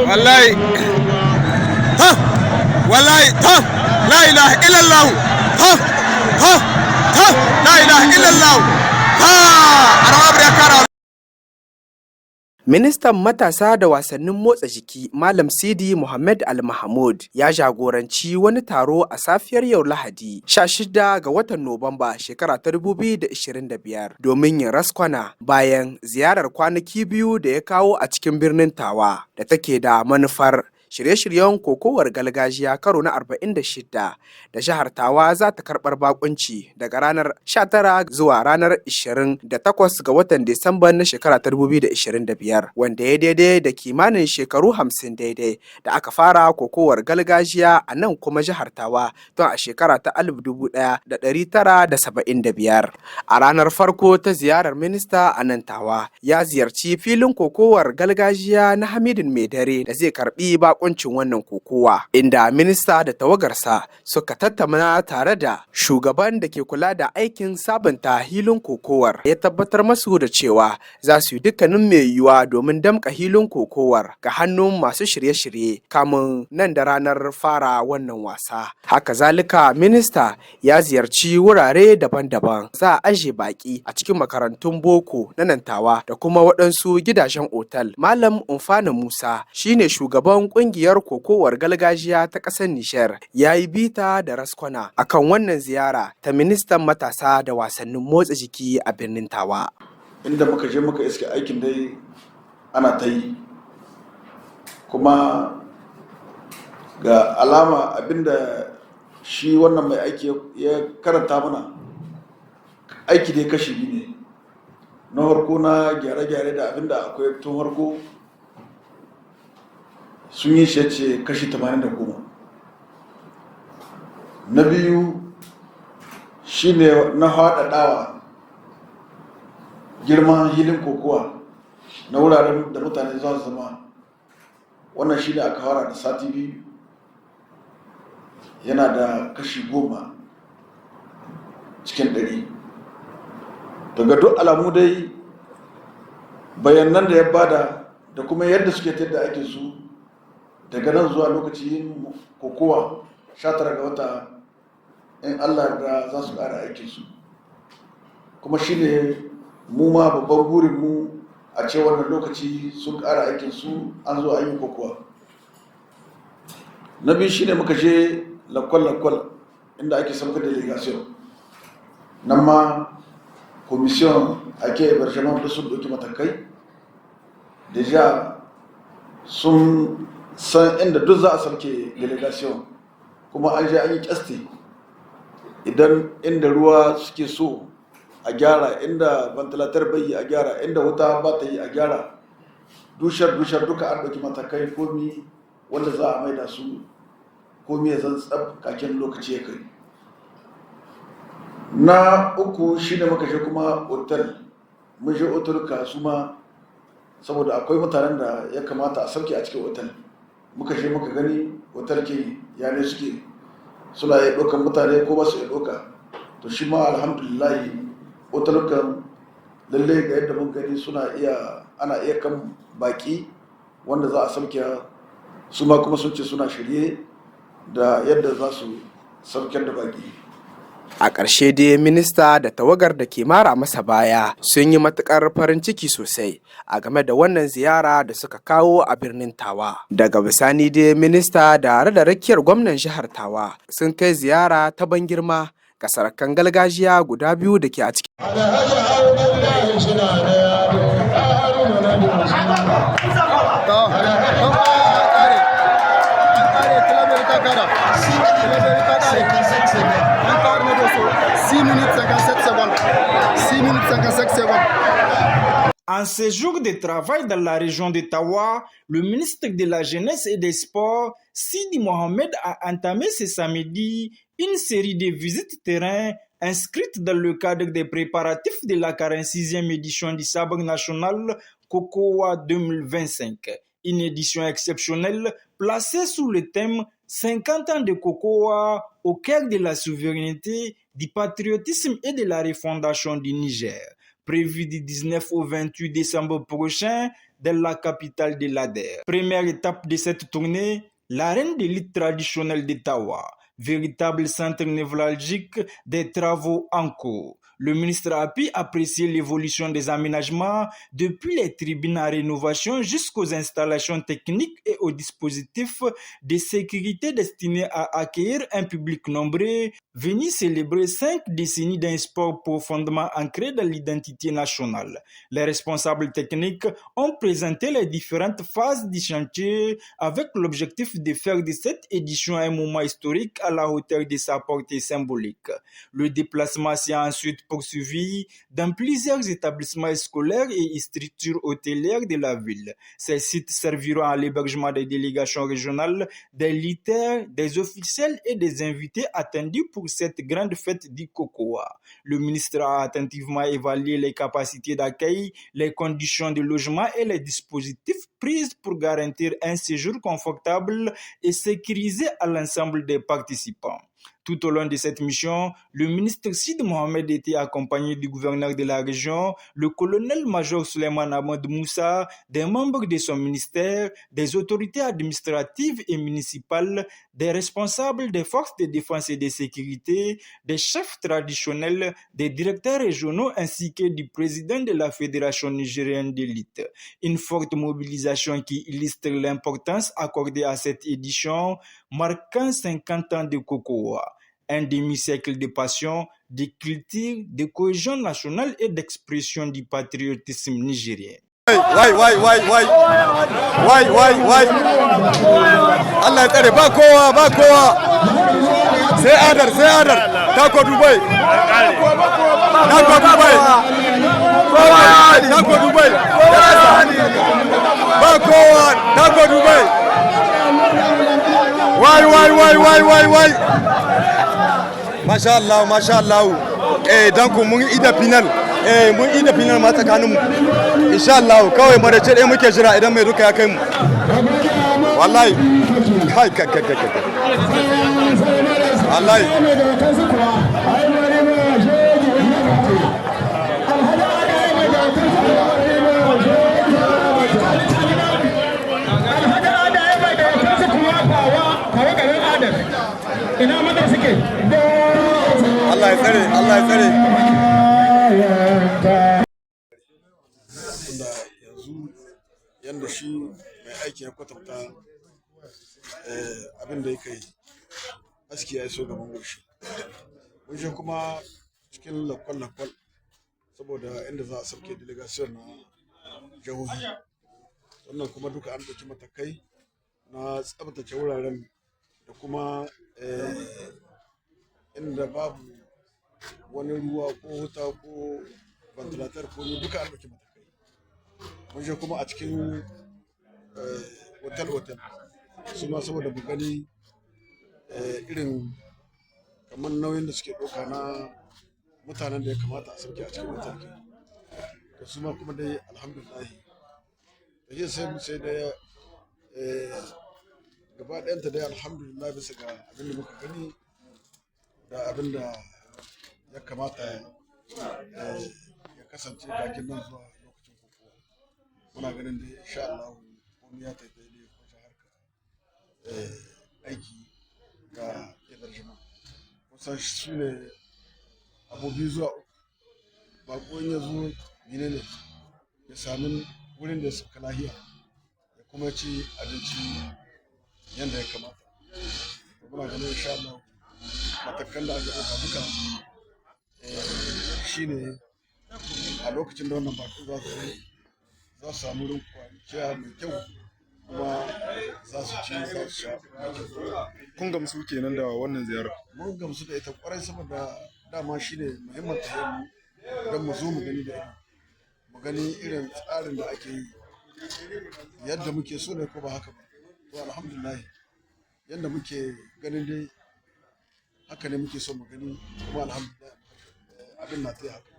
wallahi wallahi la ilaha illallah la ilaha illallah arabu ya kara. Ministan Matasa da Wasannin Motsa Jiki Malam Sidi Muhammad Al-Mahmud ya jagoranci wani taro a safiyar yau Lahadi 16 ga watan Nuwamba shekara ta 2025 domin yin raskwana bayan ziyarar kwanaki biyu da ya kawo a cikin birnin Tawa da take da manufar shirye-shiryen kokowar gargajiya karo na 46 da jihar Tawa za ta karɓar bakunci daga ranar 19 zuwa ranar 28 ga watan Disamba na shekara ta 2025 wanda ya daidai da kimanin shekaru 50 daidai da aka fara kokowar gargajiya a nan kuma jihar Tawa tun a shekara ta 1975. A ranar farko ta ziyarar minista a nan Tawa ya ziyarci filin kokowar gargajiya na Hamidin Maidare da zai karɓi bakuncin wannan kokowa, inda minista da tawagarsa suka tattauna tare da shugaban da ke kula da aikin sabunta hilin kokowar, ya tabbatar masu da cewa za su yi dukkanin mai yiwuwa domin damƙa hilin kokowar ga hannun masu shirye-shirye kamun nan da ranar fara wannan wasa. Haka zalika minista ya ziyarci wurare daban-daban za a aje baki a cikin makarantun boko na nan Tawa da kuma waɗansu gidajen otal. Malam Umfana Musa shine shugaban ƙungiyar kokowar gargajiya ta ƙasar Nijar, ya yi bita da raskwana akan wannan ziyara ta ministan matasa da wasannin motsa jiki a birnin Tawa. Inda muka je muka iske aikin dai ana ta yi, kuma ga alama abinda shi wannan mai aiki ya karanta mana aiki dai kashi biyu ne. Na harko na gyare-gyare da abinda akwai tun harko sun yi shi ce kashi 80. Na biyu shine na haɗaɗawa girman hilin kokowa na wuraren da mutane za su zama. Wannan shine aka fara da sati biyu, yana da kashi 10 cikin 100. Daga duk alamu dai bayanan da ya bada da kuma yadda suke da ake su daga nan zuwa lokacin kokowa 19 ga wata in Allah da za su ƙara aikinsu, kuma shi ne mu ma babban burinmu a ce wannan lokaci sun ƙara aikinsu an zo an yi kokowa. Na biyu shi ne muka je lakwal-lakwal inda ake sauka delegation, nan ma commission ake barjaman da sun ɗauki matakai deja sun san inda duk za a sauke delegation, kuma an je an yi kyasti idan inda ruwa suke so a gyara, inda ventilator bai yi a gyara, inda wuta ba ta yi a gyara, dushar duka an ɗauki matakai komi wanda za a maida su komi ya zan tsab kakin lokaci ya kai. Na uku shine muka je kuma otal, mun je otal kasu ma saboda akwai mutanen da ya kamata a sauke a cikin otal. Muka je muka gani otal ke yane suke, suna iya ɗaukan mutane ko ba su iya ɗauka. To shi ma alhamdulillah otalukan lallai ga yadda mun gani ana iya kan baki wanda za a sauke, su ma kuma sun ce suna shirye da yadda za su saukar da baki. A ƙarshe dai minista da tawagar da ke mara masa baya sun yi matuƙar farin ciki sosai a game da wannan ziyara da suka kawo a birnin Tawa. Daga bisani dai minista da rakiyar gwamnan jihar Tawa sun kai ziyara ta ban girma ga sarakan gargajiya guda biyu da ke a cikin. En ces jours de travail dans la région de Tawa, le ministre de la Jeunesse et des Sports, Sidi Mohamed, a entamé ce samedi une série de visites terrain inscrites dans le cadre des préparatifs de la 46e édition du Sabre national Kokowa 2025. Une édition exceptionnelle placée sous le thème 50 ans de Kokowa au cœur de la souveraineté, du patriotisme et de la refondation du Niger. prévu du 19 au 28 décembre prochain dans la capitale de l'ADER. Première étape de cette tournée, l'arène de lutte traditionnelle de Tawa, véritable centre névralgique des travaux en cours. Le ministre a pu apprécier l'évolution des aménagements depuis les tribunes à rénovation jusqu'aux installations techniques et aux dispositifs de sécurité destinés à accueillir un public nombreux venu célébrer 5 décennies d'un sport profondément ancré dans l'identité nationale. Les responsables techniques ont présenté les différentes phases du chantier avec l'objectif de faire de cette édition un moment historique à la hauteur de sa portée symbolique. Le déplacement s'est ensuite poursuivi dans plusieurs établissements scolaires et structures hôtelières de la ville. Ces sites serviront à l'hébergement des délégations régionales, des lutteurs, des officiels et des invités attendus pour cette grande fête du Cocoa. Le ministre a attentivement évalué les capacités d'accueil, les conditions de logement et les dispositifs pris pour garantir un séjour confortable et sécurisé à l'ensemble des participants. Tout au long de cette mission, le ministre Sid Mohamed était accompagné du gouverneur de la région, le colonel-major Suleiman Ahmad Moussa, des membres de son ministère, des autorités administratives et municipales, des responsables des forces de défense et de sécurité, des chefs traditionnels, des directeurs régionaux ainsi que du président de la Fédération nigérienne d'élite. Une forte mobilisation qui illustre l'importance accordée à cette édition, marquant 50 ans de Cocoa. Un demi-siècle de passion, de culture, de cohésion nationale et d'expression du patriotisme nigérien. Wai. Allah ya tsare ba kowa. Sai adar. Tako Dubai. Tako Dubai. Ba kowa. Tako Dubai. Wai. Masha Allah. Donc mun ida final ma tsakanin mu. Insha Allah kawai marace dai muke jira idan mai duka ya kai mu. Wallahi. Kai. Wallahi. Allah ya tsare. Yanzu yanda shi mai aiki ya kwatanta abin da ya kai aski ya iso gaban goshi. Mun shi kuma cikin lakwal saboda inda za a sauke delegation na jihohi. Wannan kuma duka an ɗauki matakai na tsabtace wuraren da kuma inda babu wani ruwa ko wuta ko ventilator ko duka an ɗauki matakai. Mun je kuma a cikin hotel su ma saboda mu gani irin kamar nauyin da suke ɗauka na mutanen da ya kamata a sauke a cikin hotel da su ma kuma dai alhamdulillah da yin sai da gaba ɗayanta dai alhamdulillah bisa ga abin da muka gani da abin da ya kamata ya kasance kakin nan zuwa lokacin kokowa. Muna ganin da insha Allah komai ya tafi daidai wajen harka aiki ga edarjima. Kusan su ne abu biyu zuwa uku. Bako in ya zo ne ya sami wurin da suka lahiya ya kuma ci abinci yadda ya kamata. Muna ganin insha Allah matakan da aka ɗauka duka shine a lokacin da wannan bako za su samu wurin kwanciya mai kyau kuma za su ci za su sha. Kun gamsu kenan da wannan ziyarar? Mun gamsu da ita kwarai saboda dama shine muhimmin tafiya don mu zo mu gani da ido, mu gani irin tsarin da ake yi yadda muke so ne ko ba haka ba. To alhamdulillah yadda muke ganin dai haka ne muke so mu gani kuma alhamdulillah abin na ta haka.